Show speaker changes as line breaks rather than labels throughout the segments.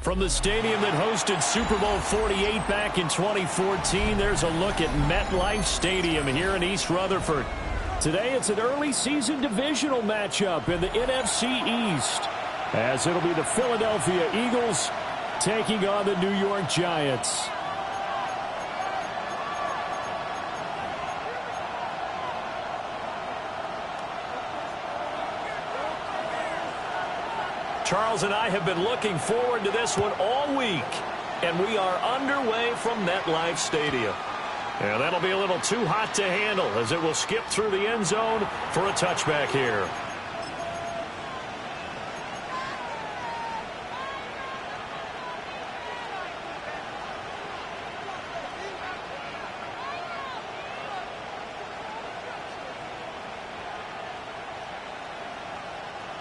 From the stadium that hosted Super Bowl 48 back in 2014, there's a look at MetLife Stadium here in East Rutherford. Today, it's an early season divisional matchup in the NFC East, as it'll be the Philadelphia Eagles taking on the New York Giants. Charles and I have been looking forward to this one all week, and we are underway from MetLife Stadium. And that'll be a little too hot to handle as it will skip through the end zone for a touchback here.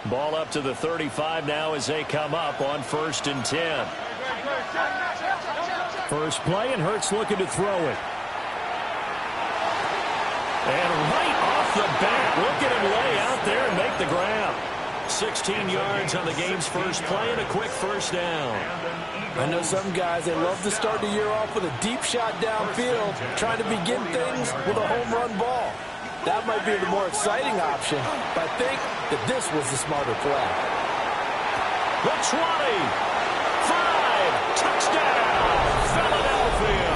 Ball up to the 35 now as they come up on 1st and 10. First play, and Hurts looking to throw it. And right off the bat, look at him lay out there and make the grab. 16 yards on the game's first play and a quick first down.
I know some guys, they love to start the year off with a deep shot downfield, trying to begin things with a home run ball. That might be the more exciting option, but I think that this was the smarter play.
The 20, 5, touchdown, Philadelphia.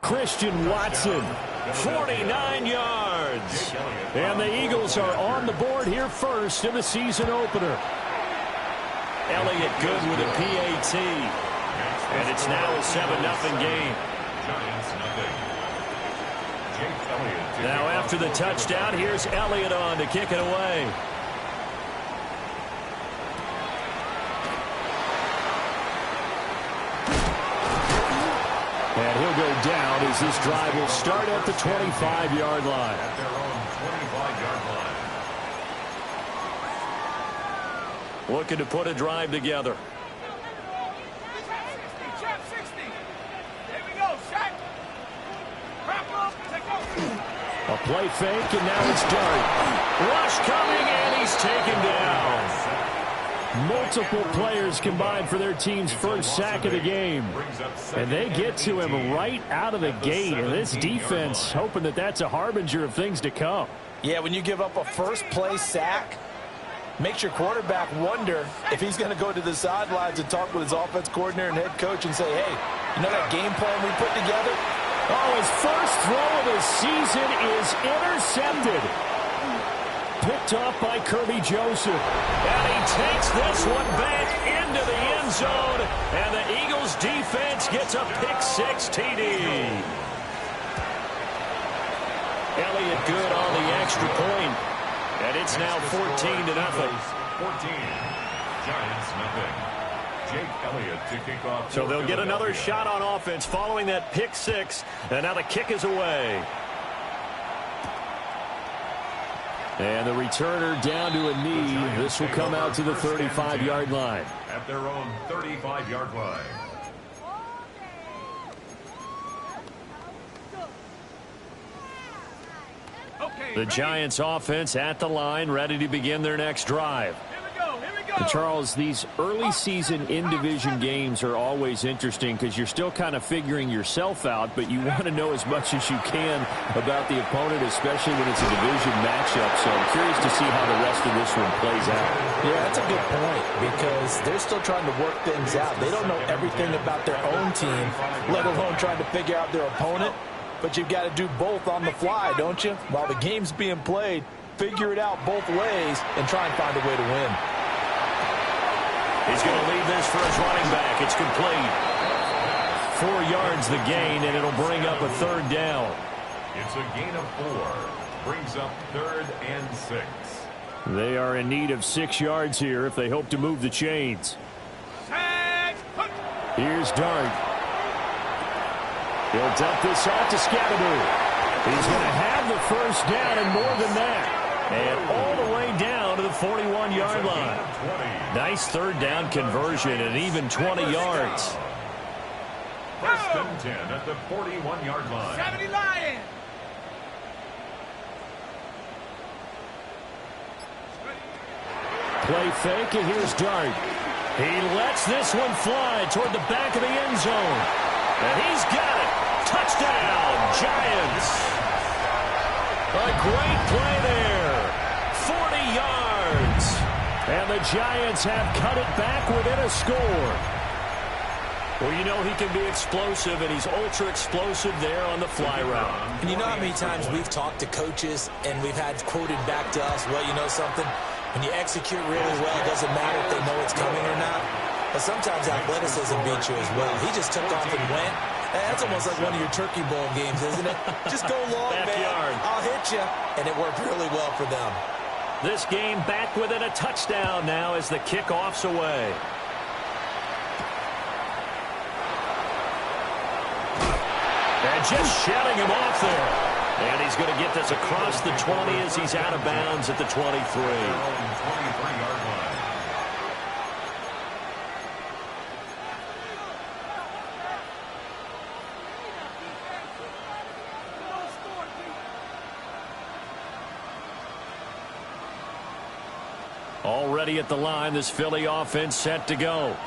Christian Watson, 49 yards. And the Eagles are on the board here first in the season opener. Elliott good with a PAT. And it's now a 7-0 game. Now after the touchdown, here's Elliott on to kick it away. And he'll go down as this drive will start at the 25-yard line.
At their own 25-yard line.
Looking to put a drive together. A play fake, and now it's Dart. Rush coming, and he's taken down. Multiple players combined for their team's first sack of the game. And they get to him right out of the gate. And this defense hoping that that's a harbinger of things to come.
Yeah, when you give up a first-play sack, makes your quarterback wonder if he's going to go to the sidelines and talk with his offense coordinator and head coach and say, hey, you know that game plan we put together?
Oh, his first throw of the season is intercepted. Picked off by Kirby Joseph. And he takes this one back into the end zone. And the Eagles defense gets a pick-6 TD. Elliott good on the extra point. And it's now 14-0.
14. Giants nothing. Jake Elliott to kick off.
So they'll get another shot on offense following that pick-6. And now the kick is away. And the returner down to a knee. This will come out to the 35-yard line.
At their own 35-yard line.
The Giants offense at the line, ready to begin their next drive. And Charles, these early season in-division games are always interesting because you're still kind of figuring yourself out, but you want to know as much as you can about the opponent, especially when it's a division matchup. So I'm curious to see how the rest of this one plays out.
Yeah, that's a good point because they're still trying to work things out. They don't know everything about their own team, let alone trying to figure out their opponent. But you've got to do both on the fly, don't you? While the game's being played, figure it out both ways and try and find a way to win.
He's going to leave this for his running back. It's complete. 4 yards the gain, and it'll bring up a third down.
It's a gain of 4. Brings up 3rd and 6.
They are in need of 6 yards here if they hope to move the chains. Here's Dart. He'll dump this off to Scatteroo. He's going to have the first down and more than that. And all the way down to the 41-yard line. Nice third down conversion and even 20 yards.
First and 10 at the 41-yard line.
70 Lions.
Play fake, and here's Dart. He lets this one fly toward the back of the end zone. And he's got it. Touchdown, Giants. A great play there. 40 yards. And the Giants have cut it back within a score. Well, you know he can be explosive, and he's ultra-explosive there on the fly route.
And you know how many times we've talked to coaches, and we've had quoted back to us, well, you know something? When you execute really well, it doesn't matter if they know it's coming or not. But sometimes athleticism beats you as well. He just took off and went. That's almost like one of your Turkey Bowl games, isn't it? Just go long, man. I'll hit you. And it worked really well for them.
This game back within a touchdown now as the kickoff's away. And just shutting him off there. And he's going to get this across the 20 as he's out of bounds at the 23.
23-yard line.
Already at the line, this Philly offense set to go.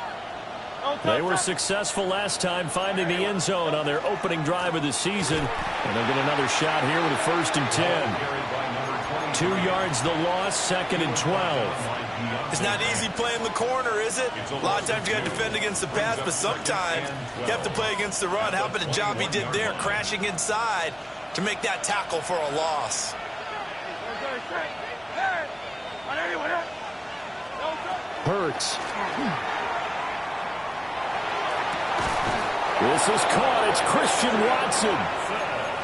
They were successful last time finding the end zone on their opening drive of the season. And they'll get another shot here with a 1st and 10. 2 yards the loss, 2nd and 12.
It's not easy playing the corner, is it? A lot of times you got to defend against the pass, but sometimes you have to play against the run. How about the job he did there, crashing inside to make that tackle for a loss?
Hurts. This is caught. It's Christian Watson.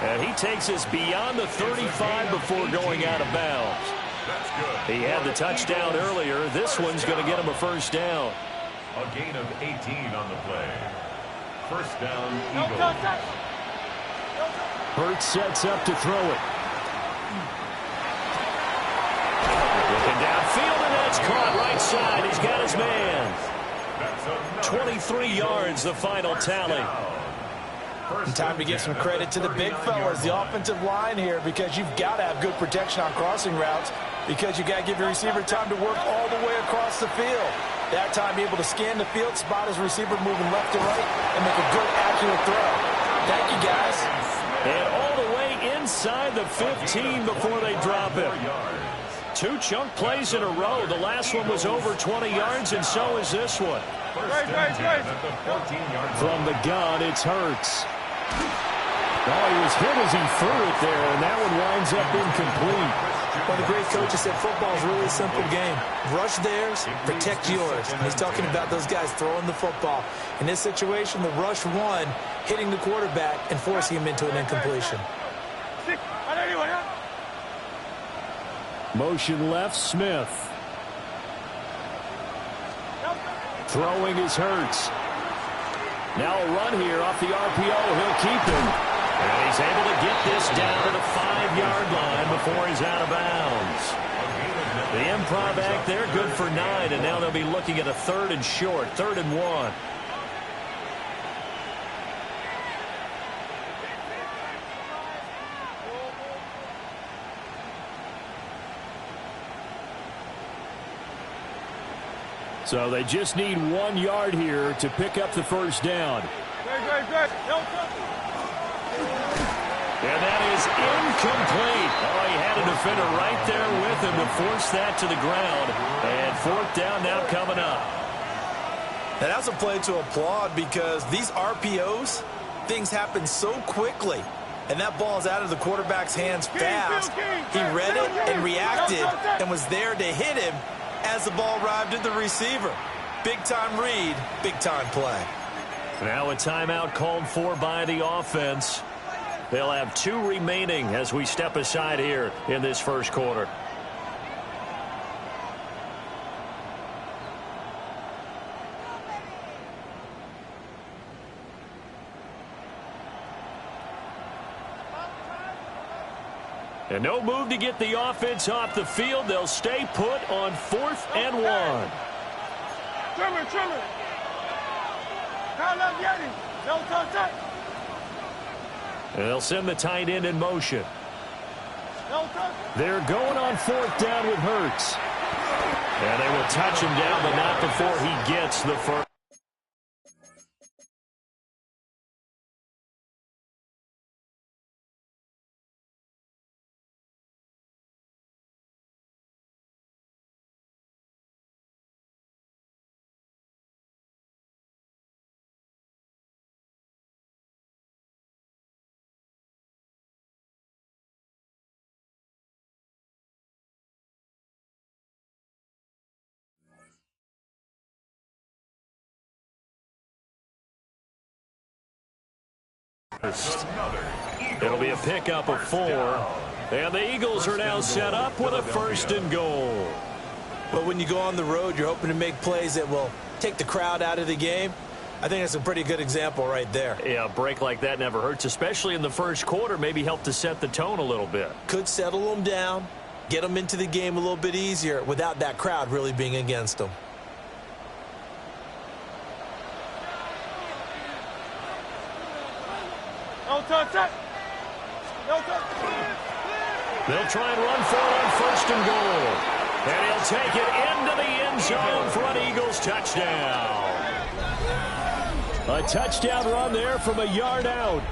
And he takes us beyond the 35 before going out of bounds. He had the touchdown earlier. This one's going to get him a first down.
A gain of 18 on the play. First down, Eagles.
Hurts sets up to throw it. Looking downfield, and that's caught right side. He's got his man. 23 yards, the final tally.
And time to give some credit to the big fellas, the offensive line here, because you've got to have good protection on crossing routes, because you got to give your receiver time to work all the way across the field. That time, be able to scan the field, spot his receiver moving left to right, and make a good, accurate throw. Thank you, guys.
And all the way inside the 15 before they drop him. 2 chunk plays in a row. The last one was over 20 yards, and so is this one. From the gun, it's Hurts. Oh, he was hit as he threw it there, and that one winds up incomplete.
One of the great coaches said football is really a simple game. Rush theirs, protect yours. And he's talking about those guys throwing the football. In this situation, the rush one, hitting the quarterback and forcing him into an incompletion.
Motion left, Smith. Throwing is Hurts. Now a run here off the RPO. He'll keep him. And he's able to get this down to the 5-yard line before he's out of bounds. The improv act there, good for 9. And now they'll be looking at a 3rd and short, 3rd and 1. So they just need 1 yard here to pick up the first down. And that is incomplete. Oh, he had a defender right there with him to force that to the ground. And 4th down now coming up.
And that's a play to applaud, because these RPOs, things happen so quickly. And that ball's out of the quarterback's hands fast. He read it and reacted and was there to hit him as the ball arrived at the receiver. Big-time read, big-time play.
Now a timeout called for by the offense. They'll have 2 remaining as we step aside here in this first quarter. And no move to get the offense off the field. They'll stay put on 4th and 1.
Trimmer. No touch.
And they'll send the tight end in motion.
No touch.
They're going on 4th down with Hurts. And they will touch him down, but not before he gets the first. It'll be a pickup of 4. And the Eagles are now set up with a 1st and goal.
But when you go on the road, you're hoping to make plays that will take the crowd out of the game. I think that's a pretty good example right there.
Yeah, a break like that never hurts, especially in the first quarter. Maybe help to set the tone a little bit.
Could settle them down, get them into the game a little bit easier without that crowd really being against them.
No touch.
They'll try and run for it on 1st and goal. And he'll take it into the end zone for an Eagles touchdown. A touchdown run there from a yard out.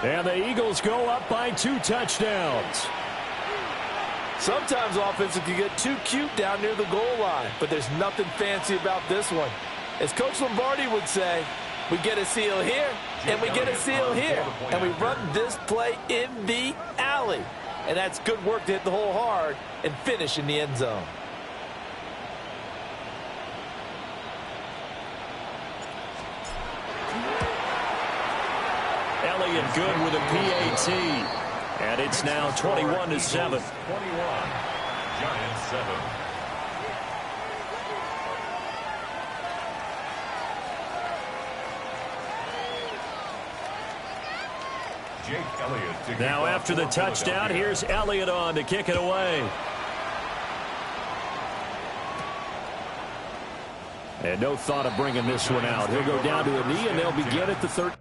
And the Eagles go up by 2 touchdowns.
Sometimes offenses can get too cute down near the goal line, but there's nothing fancy about this one. As Coach Lombardi would say, we get a seal here, and we get a seal here, and we run this play in the alley. And that's good work to hit the hole hard and finish in the end zone.
Elliott good with a PAT. And it's now 21-7.
21. Giants 7.
Now after the touchdown, here's Elliott on to kick it away. And no thought of bringing this one out. He'll go down to a knee, and they'll begin at the 13.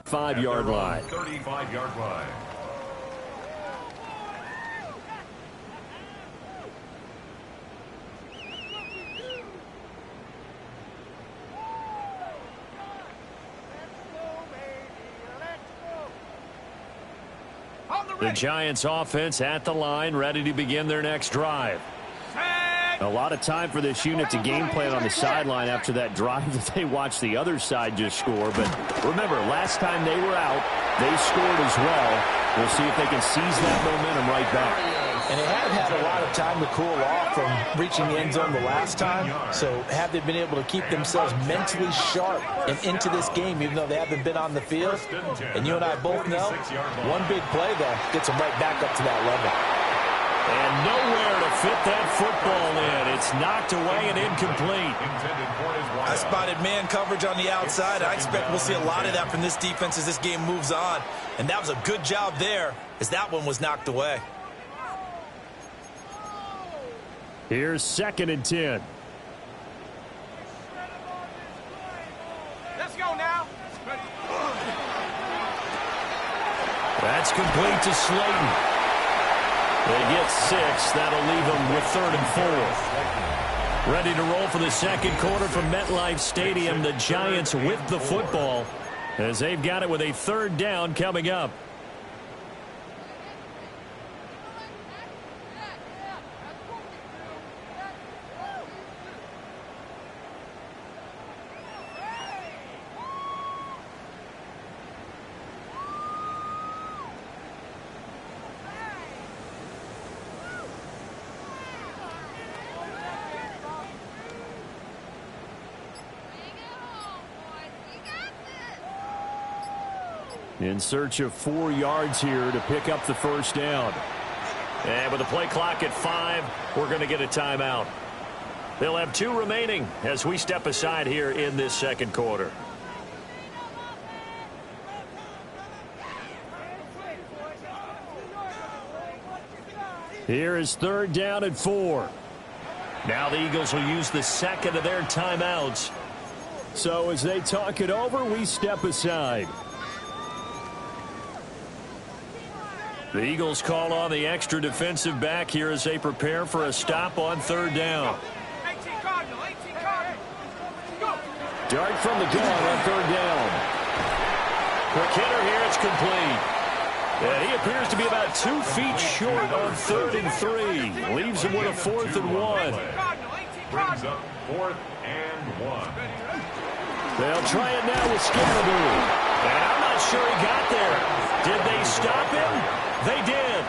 5-yard line.
35-yard line.
The Giants offense at the line, ready to begin their next drive. A lot of time for this unit to game plan on the sideline after that drive that they watched the other side just score. But remember, last time they were out, they scored as well. We'll see if they can seize that momentum right back.
And they have had a lot of time to cool off from reaching the end zone the last time. So have they been able to keep themselves mentally sharp and into this game, even though they haven't been on the field? And you and I both know, one big play, though, gets them right back up to that level.
And nowhere to fit that football in. It's knocked away and incomplete.
I spotted man coverage on the outside. I expect we'll see a lot of that from this defense as this game moves on. And that was a good job there as that one was knocked away.
Here's 2nd and 10.
Let's go now.
That's complete to Slayton. They get 6. That'll leave them with 3rd and 4. Ready to roll for the second quarter from MetLife Stadium. The Giants with the football as they've got it with a 3rd down coming up. In search of 4 yards here to pick up the 1st down. And with the play clock at 5, we're going to get a timeout. They'll have 2 remaining as we step aside here in this second quarter. Here is 3rd down and 4. Now the Eagles will use the second of their timeouts. So as they talk it over, we step aside. The Eagles call on the extra defensive back here as they prepare for a stop on 3rd down. Dart from the gun on 3rd down. Quick hitter here, it's complete. And he appears to be about 2 feet short on 3rd and 3. Leaves him with a 4th and 1.
Brings up 4th and 1.
They'll try it now with Scannaboo. And I'm not sure he got there. Did they stop him? They did.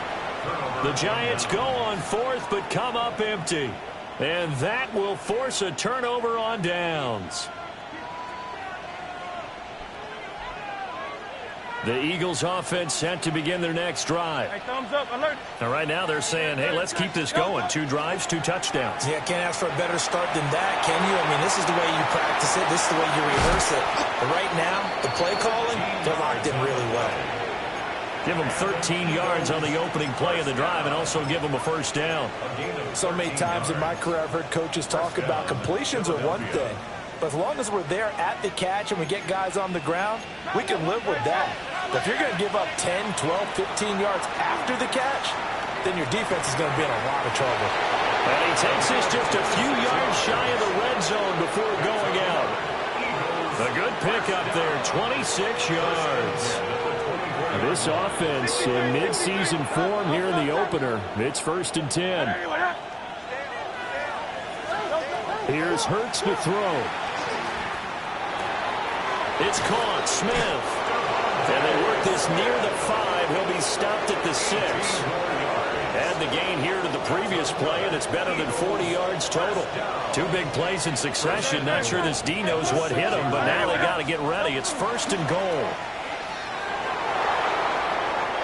The Giants go on 4th but come up empty. And that will force a turnover on downs. The Eagles offense set to begin their next drive.
Hey, thumbs up, alert.
And right now they're saying, hey, let's keep this going. 2 drives, 2 touchdowns.
Yeah, can't ask for a better start than that, can you? I mean, this is the way you practice it. This is the way you rehearse it. But right now, the play calling, they're locked in really well.
Give them 13 yards on the opening play of the drive and also give them a 1st down.
So many times in my career I've heard coaches talk about completions are one thing. But as long as we're there at the catch and we get guys on the ground, we can live with that. But if you're going to give up 10, 12, 15 yards after the catch, then your defense is going to be in a lot of trouble.
And he takes this just a few yards shy of the red zone before going out. A good pickup there, 26 yards. This offense in midseason form here in the opener. It's 1st and 10. Here's Hurts to throw. It's caught. Smith. And they work this near the 5. He'll be stopped at the 6. Add the gain here to the previous play, and it's better than 40 yards total. 2 big plays in succession. Not sure this D knows what hit him, but now they got to get ready. It's 1st and goal.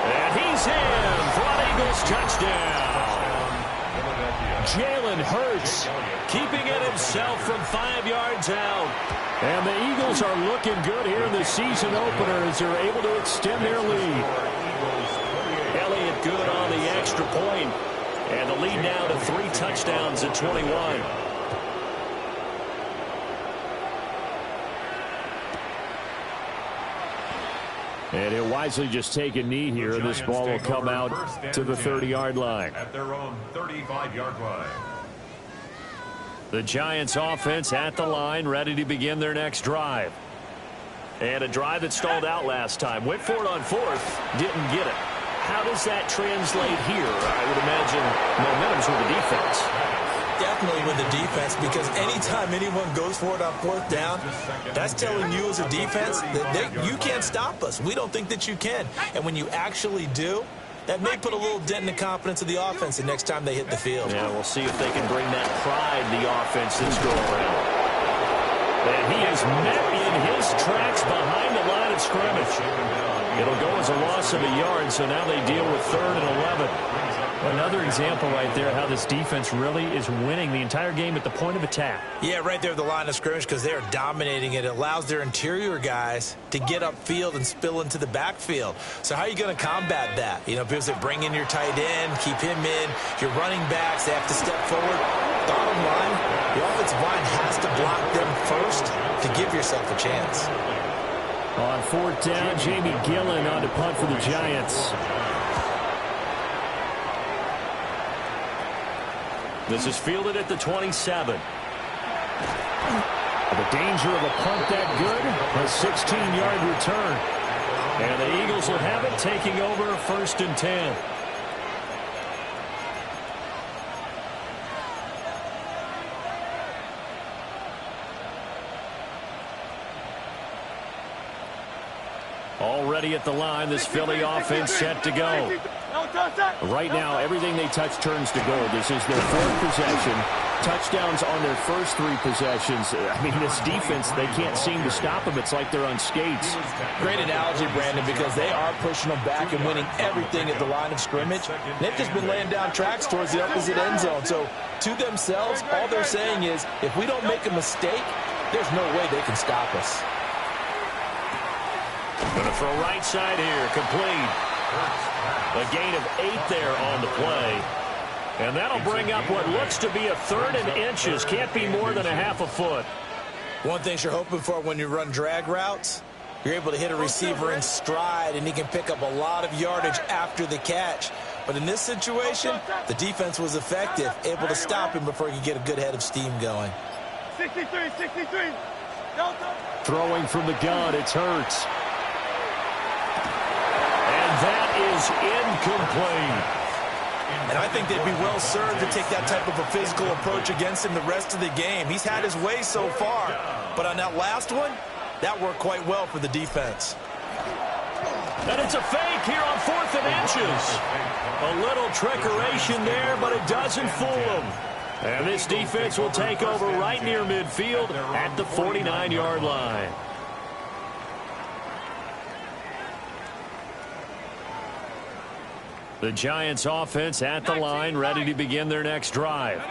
And he's in for an Eagles touchdown. Jalen Hurts keeping it himself from 5 yards out. And the Eagles are looking good here in the season opener as they're able to extend their lead. Elliott good on the extra point. And the lead now to 3 touchdowns at 21. And he'll wisely just take a knee here, and this ball will come out to the 30-yard line.
At their own 35-yard line.
The Giants offense at the line, ready to begin their next drive. And a drive that stalled out last time. Went for it on fourth, didn't get it. How does that translate here? I would imagine momentum's with the defense.
Definitely with the defense, because anytime anyone goes for it on fourth down, that's telling you as a defense that you can't stop us. We don't think that you can. And when you actually do, that may put a little dent in the confidence of the offense the next time they hit the field.
Yeah, we'll see if they can bring that pride in the offense this go around. And he is met in his tracks behind the line of scrimmage. It'll go as a loss of a yard, so now they deal with 3rd and 11.
Another example right there how this defense really is winning the entire game at the point of attack.
Yeah, right there at the line of scrimmage, because they are dominating it. It allows their interior guys to get upfield and spill into the backfield. So how are you going to combat that? You know, because they bring in your tight end, keep him in. Your running backs, they have to step forward. Bottom line, the offensive line has to block them first to give yourself a chance.
On 4th down, Jamie Gillen on to punt for the Giants. This is fielded at the 27. The danger of a punt that good, a 16-yard return. And the Eagles will have it, taking over 1st and 10. Already at the line, this Philly offense set to go. Right now, everything they touch turns to gold. This is their 4th possession. Touchdowns on their first 3 possessions. I mean, this defense, they can't seem to stop them. It's like they're on skates.
Great analogy, Brandon, because they are pushing them back and winning everything at the line of scrimmage. They've just been laying down tracks towards the opposite end zone. So, to themselves, all they're saying is, if we don't make a mistake, there's no way they can stop us.
Going to throw right side here, complete. A gain of 8 there on the play. And that'll bring up what looks to be a 3rd and inches. Can't be more than a half a foot.
One thing you're hoping for when you run drag routes, you're able to hit a receiver in stride, and he can pick up a lot of yardage after the catch. But in this situation, the defense was effective, able to stop him before he could get a good head of steam going.
63.
Throwing from the gun, it's Hurts. That is incomplete.
And I think they'd be well served to take that type of a physical approach against him the rest of the game. He's had his way so far. But on that last one, that worked quite well for the defense.
And it's a fake here on 4th and inches. A little trickeration there, but it doesn't fool them. And this defense will take over right near midfield at the 49-yard line. The Giants offense at the line, ready to begin their next drive.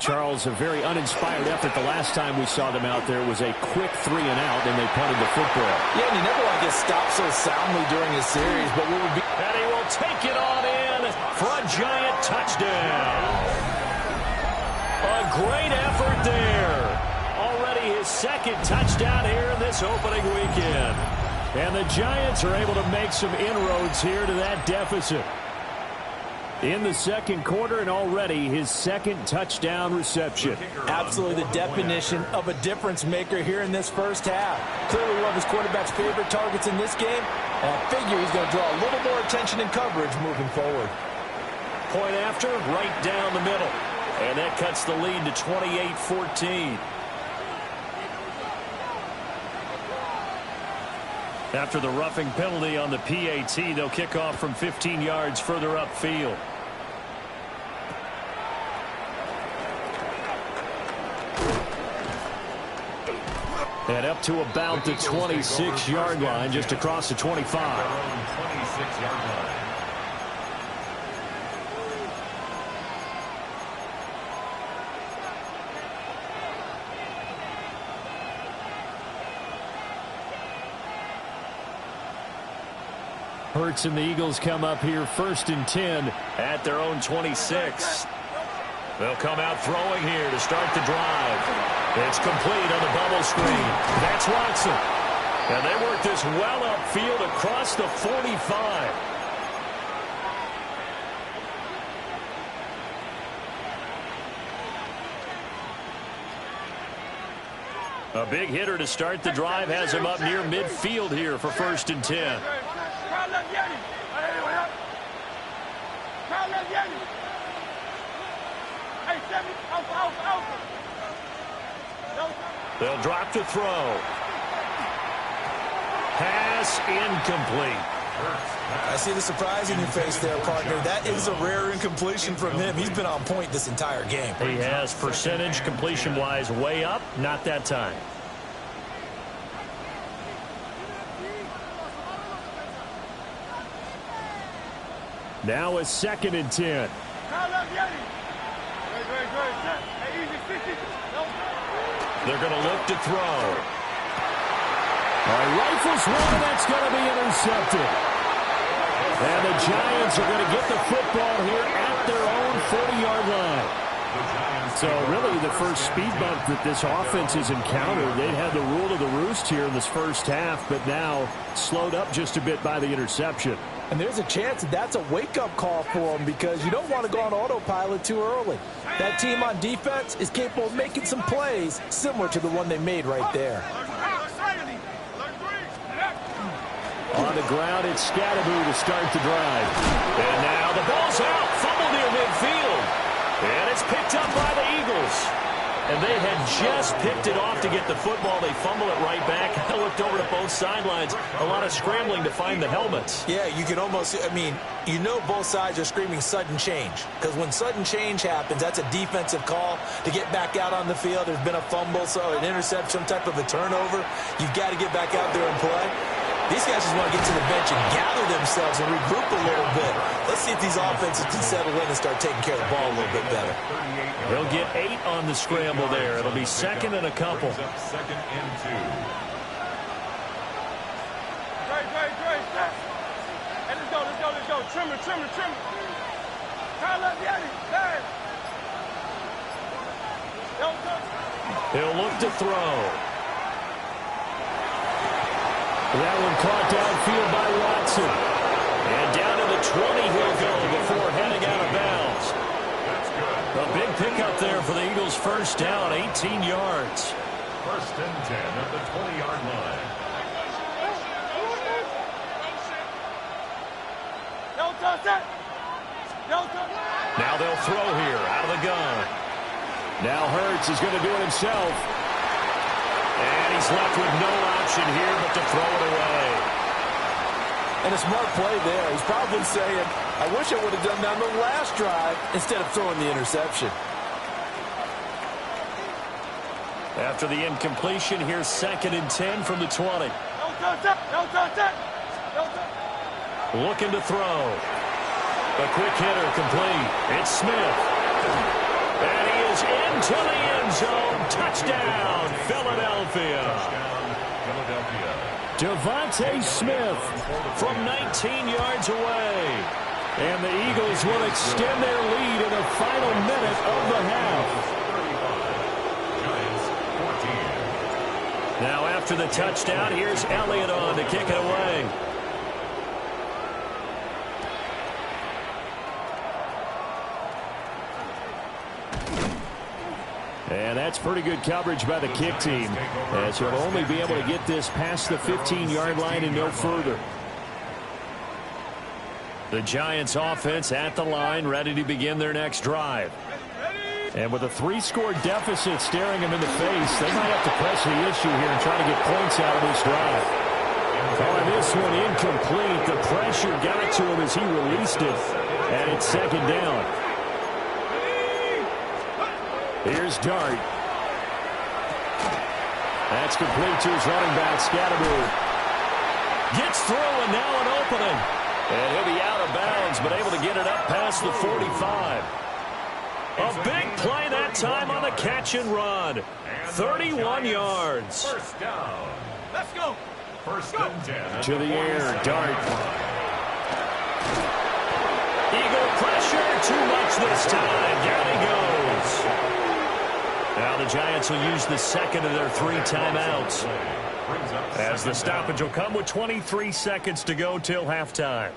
Charles, a very uninspired effort the last time we saw them out there was a quick 3 and out, and they punted the football.
Yeah, and you never want to get stopped so soundly during a series, but what would be...
And he will take it on in for a Giant touchdown. A great effort there. Already his 2nd touchdown here in this opening weekend. And the Giants are able to make some inroads here to that deficit. In the 2nd quarter, and already his 2nd touchdown reception.
Absolutely the definition of a difference maker here in this first half. Clearly one of his quarterback's favorite targets in this game. And I figure he's going to draw a little more attention and coverage moving forward.
Point after, right down the middle. And that cuts the lead to 28-14. After the roughing penalty on the PAT, they'll kick off from 15 yards further upfield. And up to about the 26-yard line, just across the 25.
26-yard line.
Hurts and the Eagles come up here 1st and 10 at their own 26. They'll come out throwing here to start the drive. It's complete on the bubble screen. That's Watson. And they work this well upfield across the 45. A big hitter to start the drive has him up near midfield here for 1st and 10. They'll drop to throw. Pass incomplete.
I see the surprise in your face there, partner. That is a rare incompletion from him. He's been on point this entire game.
He has percentage completion-wise way up, not that time.
Now a 2nd and 10. They're going to look to throw. Rifles one, that's going to be intercepted. And the Giants are going to get the football here at their own 40-yard line. So really the first speed bump that this offense has encountered, they'd had the rule of the roost here in this first half, but now slowed up just a bit by the interception.
And there's a chance that that's a wake-up call for them because you don't want to go on autopilot too early. That team on defense is capable of making some plays similar to the one they made right there.
On the ground, it's Scatteroo to start the drive. And now the ball's out. Fumble near midfield. And it's picked up by the Eagles. And they had just picked it off to get the football. They fumble it right back. I looked over to both sidelines. A lot of scrambling to find the helmets.
Yeah, you can almost, I mean, you know both sides are screaming sudden change. Because when sudden change happens, that's a defensive call to get back out on the field. There's been a fumble, so an interception, some type of a turnover. You've got to get back out there and play. These guys just want to get to the bench and gather themselves and regroup a little bit. Let's see if these offenses can settle in and start taking care of the ball a little bit better.
They'll get 8 on the scramble there. It'll be 2nd and a couple.
2nd and 2.
Hey, let's go. Trim it.
He'll look to throw. That one caught downfield by Watson. And down to the 20 he'll go before heading out of bounds. A big pickup there for the Eagles' first down, 18 yards.
1st and 10 at the 20-yard line.
Now they'll throw here out of the gun. Now Hurts is going to do it himself. And he's left with no option here but to throw it away.
And a smart play there. He's probably saying, I wish I would have done that on the last drive instead of throwing the interception.
After the incompletion, here's 2nd and 10 from the 20. Looking to throw. A quick hitter complete. It's Smith. And he is into the end zone. Touchdown, Philadelphia. Devontae Smith from 19 yards away. And the Eagles will extend their lead in the final minute of the half. Now after the touchdown, here's Elliott on to kick it away. And that's pretty good coverage by the kick team, as he'll only be able to get this past the 15-yard line and no further. The Giants offense at the line, ready to begin their next drive. And with a 3-score deficit staring them in the face, they might have to press the issue here and try to get points out of this drive. On this one, incomplete. The pressure got to him as he released it, and it's 2nd down. Here's Dart. That's complete to his running back, Scatteroo. Gets through, and now an opening. And he'll be out of bounds, but able to get it up past the 45. A big play that time on the catch and run. 31 yards.
First down.
Let's go.
1st and 10.
To the air, Dart. Eagle pressure, too much this time. Down he goes. Now the Giants will use the 2nd of their 3 timeouts.
brings up
As the
second
stoppage will come with 23 seconds to go till halftime.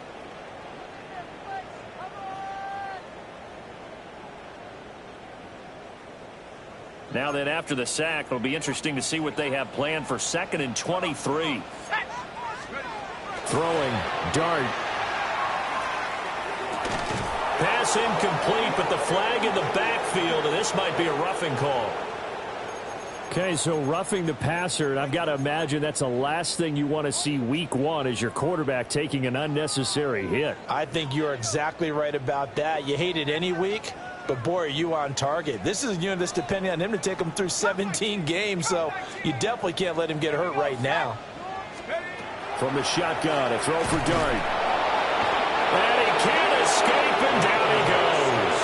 Now then, after the sack, it'll be interesting to see what they have planned for 2nd and 23.
Throwing, Dart.
Pass incomplete, but the flag in the backfield, and this might be a roughing call.
Okay, so roughing the passer, and I've got to imagine that's the last thing you want to see week one is your quarterback taking an unnecessary hit.
I think you're exactly right about that. You hate it any week, but boy, are you on target. This is a unit that's depending on him to take him through 17 games, so you definitely can't let him get hurt right now.
From the shotgun, a throw for Dart.
And he can't escape, and down he goes.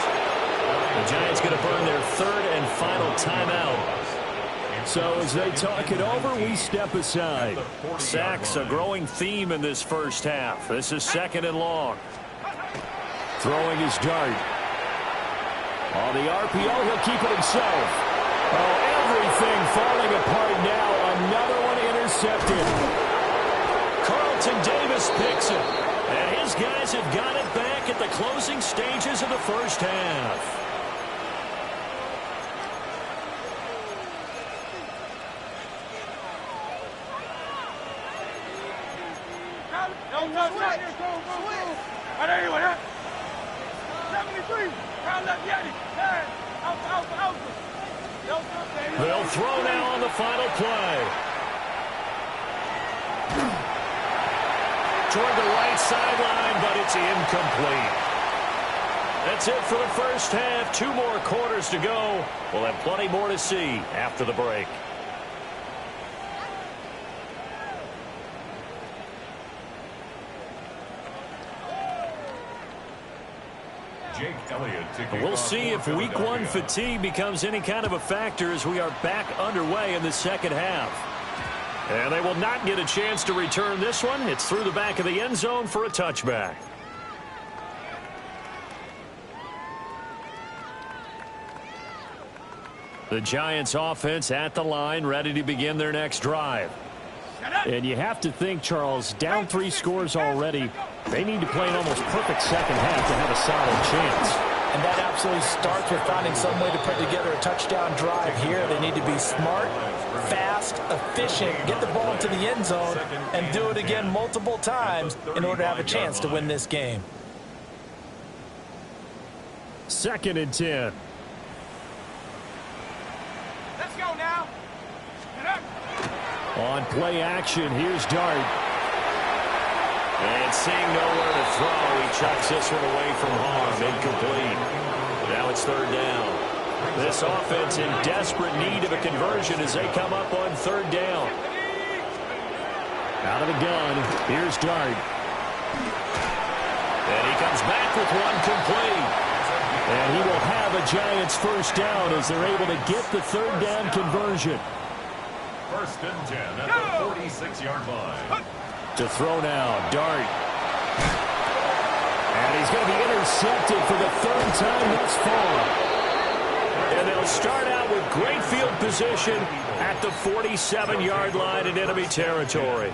The Giants going to burn their 3rd and final timeout.
So as they talk it over, we step aside.
Sacks, a growing theme in this first half. This is 2nd and long.
Throwing his Dart. On the RPO, he'll keep it himself. Oh, everything falling apart now. Another one intercepted.
Carlton Davis picks it. And his guys have got it back at the closing stages of the first half. They'll throw now on the final play. Toward the right sideline, but it's incomplete. That's it for the first half. 2 more quarters to go. We'll have plenty more to see after the break.
Jake Elliott to kick
We'll
off
see if
for
week 1
Philadelphia.
fatigue becomes any kind of a factor as we are back underway in the second half. And they will not get a chance to return this one. It's through the back of the end zone for a touchback. The Giants offense at the line, ready to begin their next drive.
And you have to think, Charles, down 3 scores already. They need to play an almost perfect second half to have a solid chance.
And that absolutely starts with finding some way to put together a touchdown drive here. They need to be smart, fast, efficient, get the ball into the end zone, and do it again multiple times in order to have a chance to win this game.
2nd and 10.
Let's go now.
On play action, here's Dart.
And seeing nowhere to throw, he chucks this one away from harm. Incomplete. Now it's 3rd down. This offense in desperate need of a conversion as they come up on 3rd down.
Out of the gun, here's Dart.
And he comes back with one complete.
And he will have a Giants first down as they're able to get the 3rd down conversion.
1st and 10 at the 46-yard line.
To throw now, Dart. And he's going to be intercepted for the 3rd time thus far.
And they'll start out with great field position at the 47-yard line in enemy territory.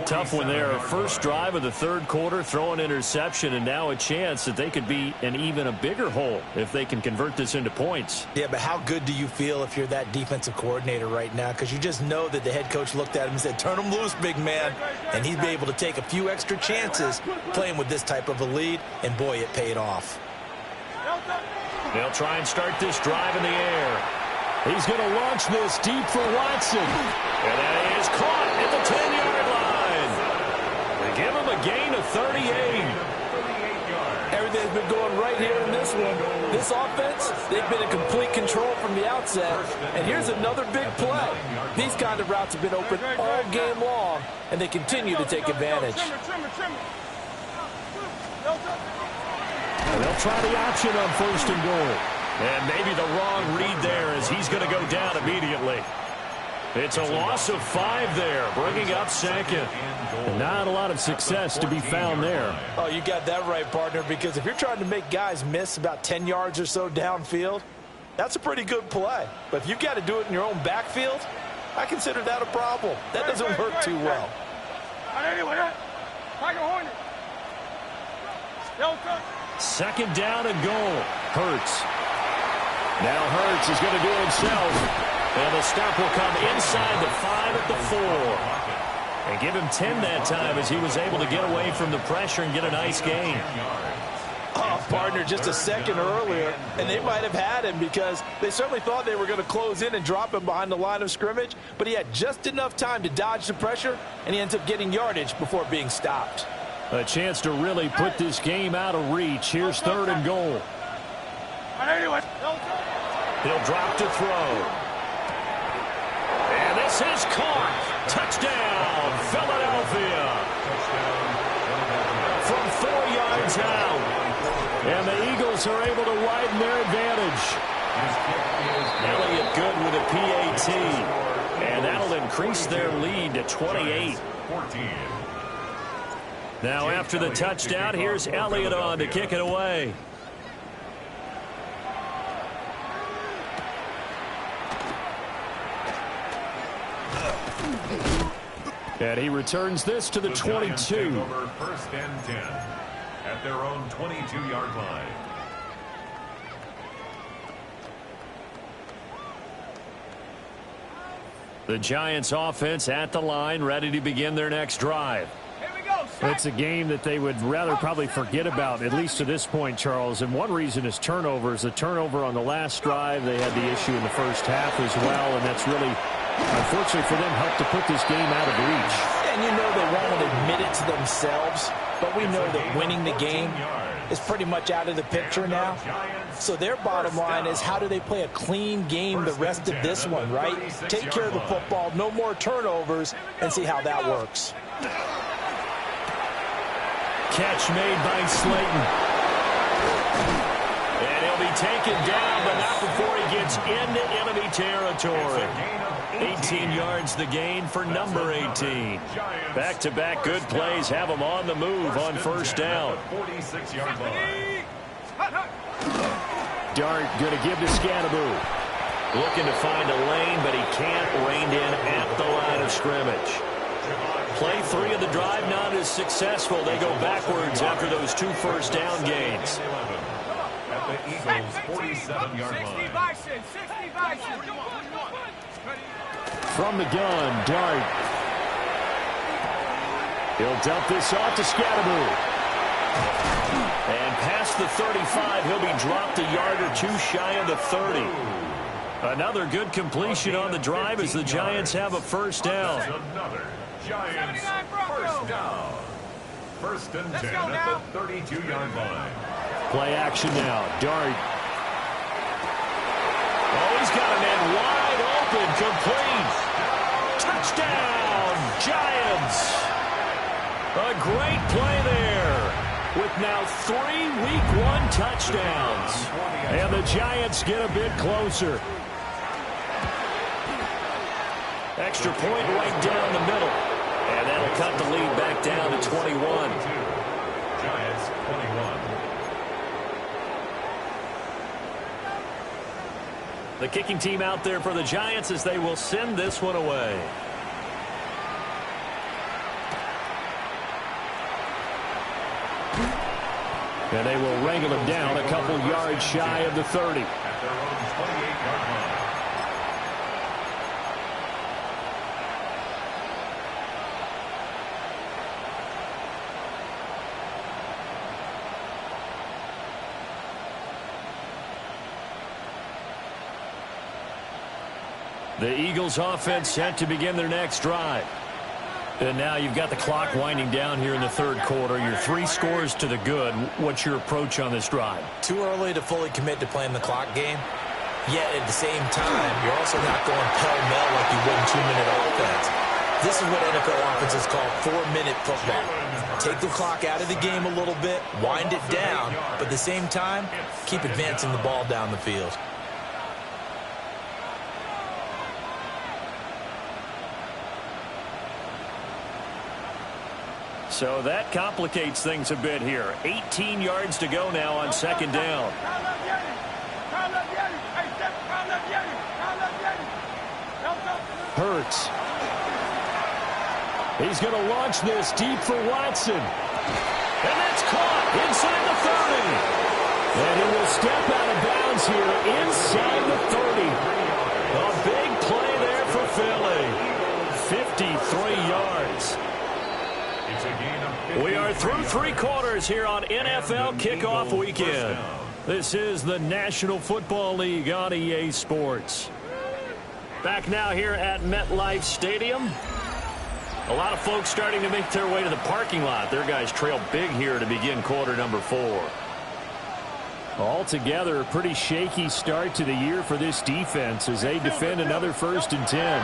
Tough one there. First drive of the 3rd quarter, throw an interception, and now a chance that they could be in even a bigger hole if they can convert this into points.
Yeah, but how good do you feel if you're that defensive coordinator right now? Because you just know that the head coach looked at him and said, turn him loose, big man. And he'd be able to take a few extra chances playing with this type of a lead, and boy, it paid off.
They'll try and start this drive in the air.
He's going to launch this deep for Watson.
And that is caught at the 10-yard line. They give him a gain of 38.
Everything's been going right here in this one. This offense, they've been in complete control from the outset. And here's another big play. These kind of routes have been open all game long, and they continue to take advantage.
And they'll try the option on 1st and goal.
And maybe the wrong read there as he's going to go down immediately. It's a loss of 5 there, bringing up 2nd.
Not a lot of success to be found there.
Oh, you got that right, partner, because if you're trying to make guys miss about 10 yards or so downfield, that's a pretty good play. But if you've got to do it in your own backfield, I consider that a problem. That doesn't work too well.
Second down and goal. Hurts. Now Hurts is going to do it himself. And the stop will come inside the 5 at the 4. And give him 10 that time as he was able to get away from the pressure and get a nice gain.
Oh, partner, just a second earlier, and they might have had him because they certainly thought they were going to close in and drop him behind the line of scrimmage, but he had just enough time to dodge the pressure, and he ends up getting yardage before being stopped.
A chance to really put this game out of reach. Here's third and goal. He'll drop to throw. And this is caught. Touchdown, Philadelphia. From 4 yards out. And the Eagles are able to widen their advantage. Elliott good with a PAT. And that'll increase their lead to 28. Now after the touchdown, here's Elliott on to kick it away. And he returns this to the 22.
Over first and 10 at their own 22-yard line.
The Giants offense at the line, ready to begin their next drive.
It's a game that they would rather probably forget about, at least to this point, Charles. And one reason is turnovers. The turnover on the last drive, they had the issue in the first half as well, and that's really, unfortunately for them, helped to put this game out of reach.
And you know they won't admit it to themselves, but we know that winning the game is pretty much out of the picture now. So their bottom line is, how do they play a clean game the rest of this one, right? Take care of the football, no more turnovers, and see how that works.
Catch made by Slayton. And he'll be taken down, but not before he gets into enemy territory. 18 yards the gain for number 18. Back-to-back good plays have him on the move on first down.
46-yard line.
Dart going to give to Scatteroo.
Looking to find a lane, but he can't rein in at the line of scrimmage. Play 3 of the drive not as successful. They go backwards after those 2 first down gains.
At the Eagles' 47-yard line.
From the gun, Dart. He'll dump this off to Scatteroo.
And past the 35, he'll be dropped a yard or 2 shy of the 30. Another good completion on the drive as the Giants have a first down.
Another Giants first down. First and 10 at the 32-yard line.
Play action now. Dart.
Oh, he's got a man wide open, complete. Touchdown, Giants. A great play there with now 3 Week 1 touchdowns.
And the Giants get a bit closer.
Extra point right down the middle. And that'll cut the lead back down to 21.
Giants 21.
The kicking team out there for the Giants as they will send this one away.
And they will wrangle him down a couple yards shy of the 30.
At their own 28-yard line.
The Eagles offense set to begin their next drive. And now you've got the clock winding down here in the third quarter. You're 3 scores to the good. What's your approach on this drive?
Too early to fully commit to playing the clock game. Yet at the same time, you're also not going pell-mell like you would in 2-minute offense. This is what NFL offenses call 4-minute football. Take the clock out of the game a little bit, wind it down, but at the same time, keep advancing the ball down the field.
So that complicates things a bit here. 18 yards to go now on second down. Hurts. He's going to launch this deep for Watson. And that's caught inside the 30. And he will step out of bounds here inside the 30. A big play there for Philly. 53 yards. We are through 3 quarters here on NFL Kickoff Weekend. This is the National Football League on EA Sports. Back now here at MetLife Stadium. A lot of folks starting to make their way to the parking lot. Their guys trail big here to begin quarter number 4. Altogether, a pretty shaky start to the year for this defense as they defend another 1st and 10.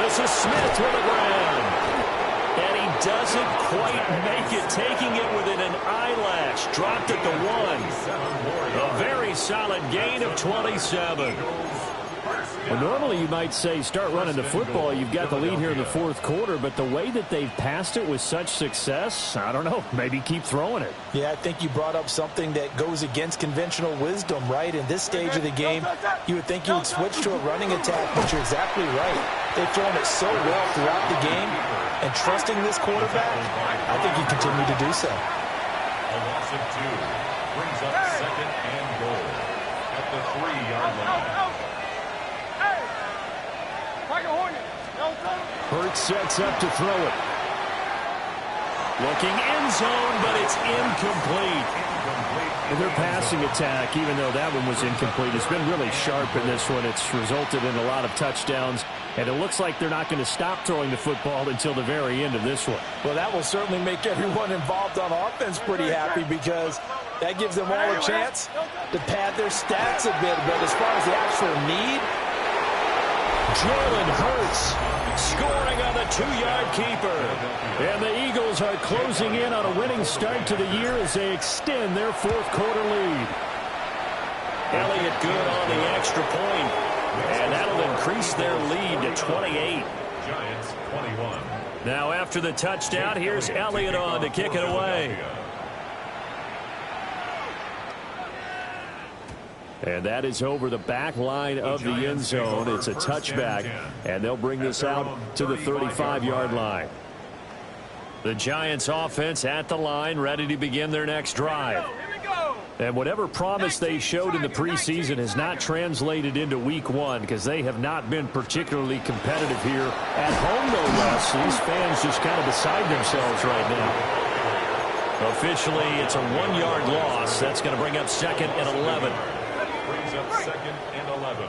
This is Smith with the ground. And he doesn't quite make it, taking it within an eyelash. Dropped at the 1. A very solid gain of 27.
Well, normally you might say start running the football. You've got the lead here in the 4th quarter, but the way that they've passed it with such success, I don't know, maybe keep throwing it.
Yeah, I think you brought up something that goes against conventional wisdom, right? In this stage of the game, you would think you would switch to a running attack, but you're exactly right. They've thrown it so well throughout the game, and trusting this quarterback, I think you continue to do so.
A loss of 2 brings up 2nd and goal at the 3-yard line.
Hurts sets up to throw it.
Looking end zone, but it's incomplete.
And their passing attack, even though that one was incomplete, has been really sharp in this one. It's resulted in a lot of touchdowns, and it looks like they're not going to stop throwing the football until the very end of this one.
Well, that will certainly make everyone involved on offense pretty happy because that gives them all a chance to pad their stats a bit. But as far as the actual need,
Jalen Hurts scoring on the 2-yard keeper.
And the Eagles are closing in on a winning start to the year as they extend their 4th quarter lead.
Elliott good on the extra point, and that'll increase their lead to 28.
Giants 21.
Now after the touchdown, here's Elliott on to kick it away.
And that is over the back line of the end zone. It's a touchback, and they'll bring this out to the 35-yard line.
The Giants offense at the line, ready to begin their next drive.
And whatever promise they showed in the preseason has not translated into week 1 because they have not been particularly competitive here at home, no less. These fans just kind of beside themselves right now.
Officially, it's a 1-yard loss. That's going to bring up 2nd and 11.
Brings up 2nd and 11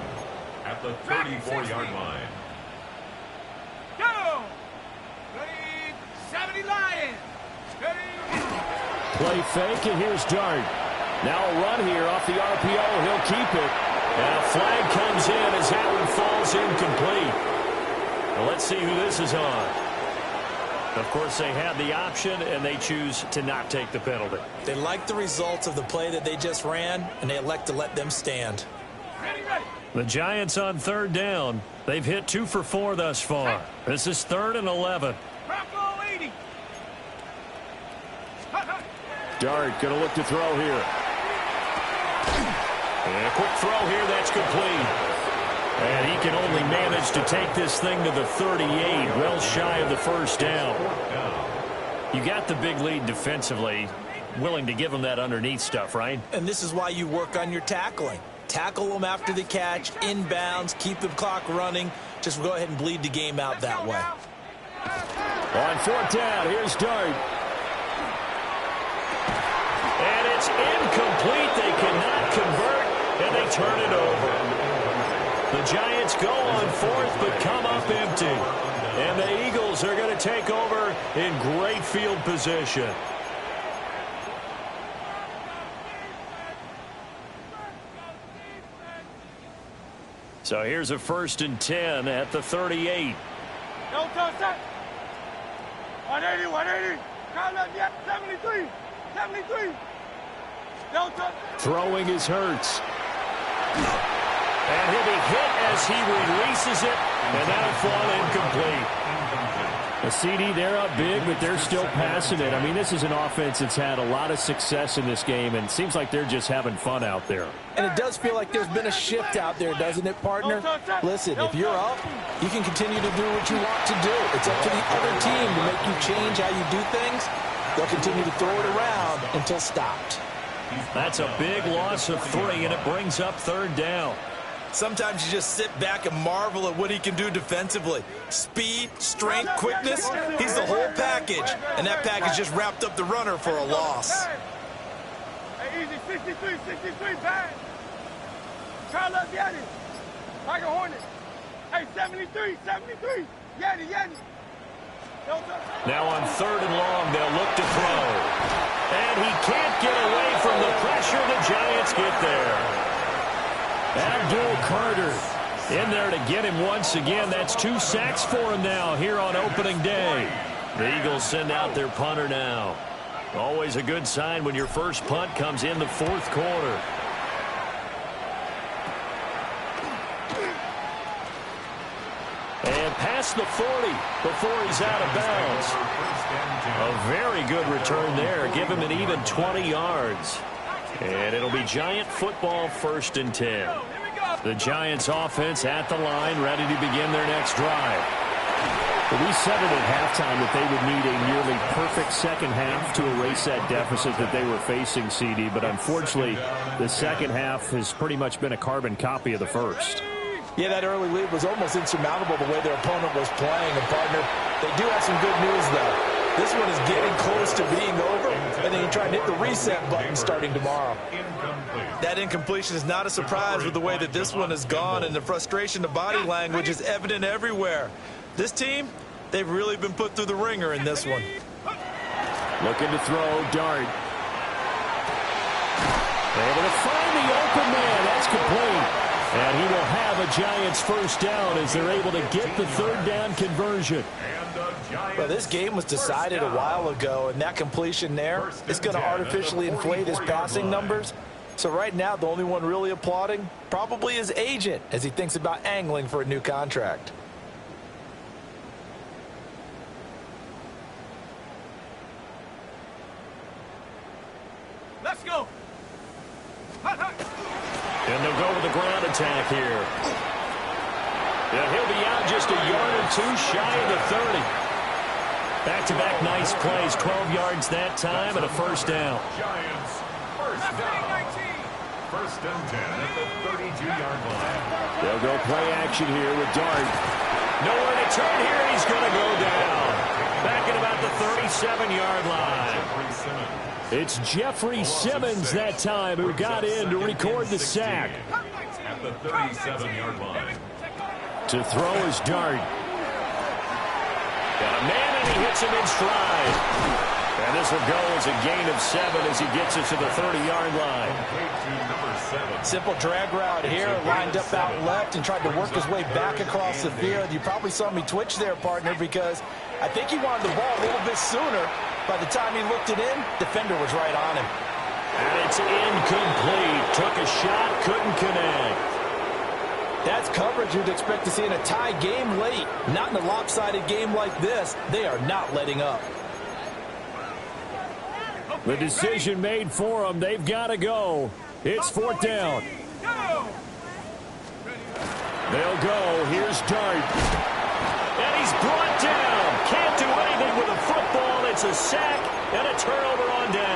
at the 34-yard line.
Go! Ready, 70 Lions! Ready!
Play fake, and here's Dart. Now a run here off the RPO. He'll keep it.
And a flag comes in as that one falls incomplete. Well, let's see who this is on. Of course, they had the option, and they choose to not take the penalty.
They like the results of the play that they just ran, and they elect to let them stand.
Ready, ready!
The Giants on 3rd down. They've hit 2 for 4 thus far. This is 3rd and 11.
Bronco 80!
Dart going to look to throw here.
And a quick throw here, that's complete. And he can only manage to take this thing to the 38, well shy of the 1st down. You got the big lead defensively, willing to give them that underneath stuff, right?
And this is why you work on your tackling. Tackle them after the catch, inbounds, keep the clock running. Just go ahead and bleed the game out that way.
On 4th down, here's Dart.
And it's incomplete. They cannot convert, and they turn it over. The Giants go on 4th, but come up empty. And the Eagles are going to take over in great field position. So here's a 1st and 10 at the 38.
Don't touch that! 180, 180! Count up, yeah, 73! 73! Don't touch that!
Throwing is Hurts.
And he'll be hit as he releases it, and that'll fall incomplete.
A CD, they're up big, but they're still passing it. I mean, this is an offense that's had a lot of success in this game, and it seems like they're just having fun out there.
And it does feel like there's been a shift out there, doesn't it, partner? Listen, if you're up, you can continue to do what you want to do. It's up to the other team to make you change how you do things. They'll continue to throw it around until stopped.
That's a big loss of 3, and it brings up 3rd down.
Sometimes you just sit back and marvel at what he can do defensively. Speed, strength, quickness, he's the whole package. And that package just wrapped up the runner for a loss.
Hey, easy, 63, bang. Try left, Yanni. Like a Hornet. Hey, 73, Yanni.
Now on 3rd and long, they'll look to throw. And he can't get away from the pressure. The Giants get there. Abdul Carter in there to get him once again. That's 2 sacks for him now here on opening day. The Eagles send out their punter now. Always a good sign when your first punt comes in the 4th quarter. And past the 40 before he's out of bounds. A very good return there. Give him an even 20 yards. And it'll be Giant football, 1st and 10. The Giants offense at the line, ready to begin their next drive.
We said it at halftime that they would need a nearly perfect second half to erase that deficit that they were facing, CD. But unfortunately, the second half has pretty much been a carbon copy of the first.
Yeah, that early lead was almost insurmountable the way their opponent was playing. And, partner, they do have some good news, though. This one is getting close to being over, and then you try and hit the reset button starting tomorrow.
That incompletion is not a surprise with the way that this one has gone, and the frustration, the body language is evident everywhere. This team, they've really been put through the ringer in this one.
Looking to throw, Dart. Able to find the open man. That's complete. And he will have a Giants first down as they're able to get the 3rd down conversion.
Well, this game was decided a while ago, and that completion there is going to artificially inflate his passing numbers. So right now, the only one really applauding probably his agent as he thinks about angling for a new contract.
Let's go.
And they'll go with the ground attack here. Yeah, he'll be out just a yard or 2 shy of the 30. Back-to-back nice plays, 12 yards that time and a first down.
Giants, first down. 1st and 10 at the 32-yard line.
They'll go play action here with Dart.
Nowhere to turn here, and he's going to go down. Back at about the 37-yard line.
It's Jeffrey Simmons that time who got in to record the sack.
At the 37-yard line.
To throw is Dart.
Got a man, and he hits him in stride. And this will go as a gain of 7 as he gets it to the 30-yard line.
Simple drag route here, lined up out left and tried to work his way back across the field. You probably saw me twitch there, partner, because I think he wanted the ball a little bit sooner. By the time he looked it in, defender was right on him.
And it's incomplete. Took a shot, couldn't connect.
That's coverage you'd expect to see in a tie game late. Not in a lopsided game like this. They are not letting up.
The decision made for them. They've got to go. It's 4th down. They'll go. Here's Dart.
And he's brought down. Can't do anything with a football. It's a sack and a turnover on down.